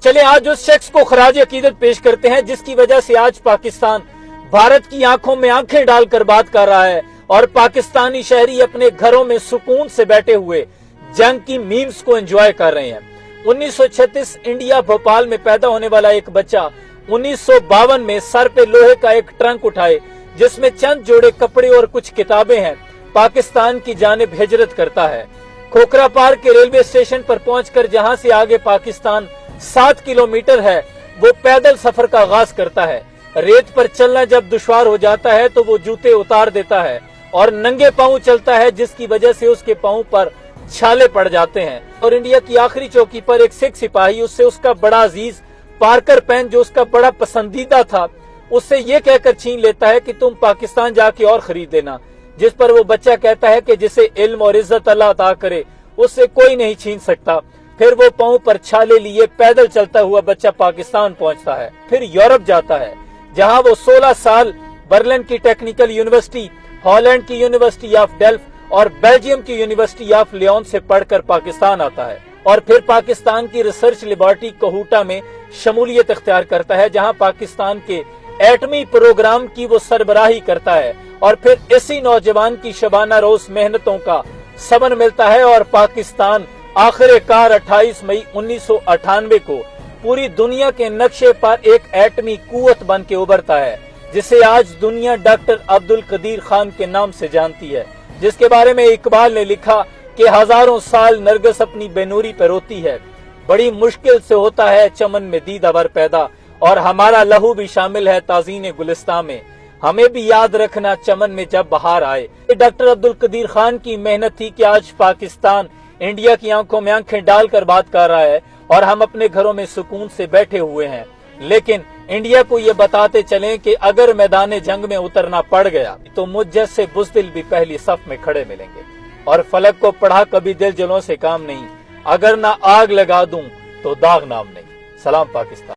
चले आज उस शख्स को खराज अकीदत पेश करते हैं जिसकी वजह से आज पाकिस्तान भारत की आंखों में आंखें डालकर बात कर रहा है और पाकिस्तानी शहरी अपने घरों में सुकून से बैठे हुए जंग की मीम्स को एंजॉय कर रहे हैं। 1936 इंडिया भोपाल में पैदा होने वाला एक बच्चा 1952 में सर पे लोहे का एक ट्रंक उठाए जिसमें चंद जोड़े कपड़े और कुछ किताबें हैं, पाकिस्तान की जानिब हिजरत करता है। खोखरा पार के रेलवे स्टेशन पर पहुंचकर जहां से आगे पाकिस्तान 7 किलोमीटर है, वो पैदल सफर का आगाज करता है। रेत पर चलना जब दुश्वार हो जाता है तो वो जूते उतार देता है और नंगे पांव चलता है, जिसकी वजह से उसके पांव पर छाले पड़ जाते हैं। और इंडिया की आखिरी चौकी पर एक सिख सिपाही उससे उसका बड़ा अजीज पार्कर पेन जो उसका बड़ा पसंदीदा था उससे ये कहकर छीन लेता है कि तुम पाकिस्तान जाके और खरीद लेना, जिस पर वो बच्चा कहता है कि जिसे इल्म और इज्जत अल्लाह अता करे उससे कोई नहीं छीन सकता। फिर वो पांव पर छाले लिए पैदल चलता हुआ बच्चा पाकिस्तान पहुंचता है, फिर यूरोप जाता है जहां वो 16 साल बर्लिन की टेक्निकल यूनिवर्सिटी, हॉलैंड की यूनिवर्सिटी ऑफ डेल्फ्ट और बेल्जियम की यूनिवर्सिटी ऑफ लियोन से पढ़कर पाकिस्तान आता है और फिर पाकिस्तान की रिसर्च लेबोरेटरी कहूटा में शमूलियत इख्तियार करता है जहां पाकिस्तान के एटमी प्रोग्राम की वो सरबराही करता है। और फिर इसी नौजवान की शबाना रोज मेहनतों का सबन मिलता है और पाकिस्तान आखिरकार 28 मई 1998 को पूरी दुनिया के नक्शे पर एक एटमी कुव्वत बन के उभरता है, जिसे आज दुनिया डॉक्टर अब्दुल कदीर खान के नाम से जानती है, जिसके बारे में इकबाल ने लिखा कि हजारों साल नरगिस अपनी बेनूरी पे रोती है, बड़ी मुश्किल से होता है चमन में दीदावर पैदा, और हमारा लहू भी शामिल है ताज़ीन गुलिस्तां में, हमें भी याद रखना चमन में जब बहार आए। डॉक्टर अब्दुल कदीर खान की मेहनत थी कि आज पाकिस्तान इंडिया की आंखों में आंखें डालकर बात कर रहा है और हम अपने घरों में सुकून से बैठे हुए हैं। लेकिन इंडिया को ये बताते चलें कि अगर मैदान जंग में उतरना पड़ गया तो मुझ जैसे बुज़दिल भी पहली सफ में खड़े मिलेंगे। और फलक को पढ़ा कभी दिल जलों से काम नहीं, अगर ना आग लगा दूं तो दाग नाम नहीं। सलाम पाकिस्तान।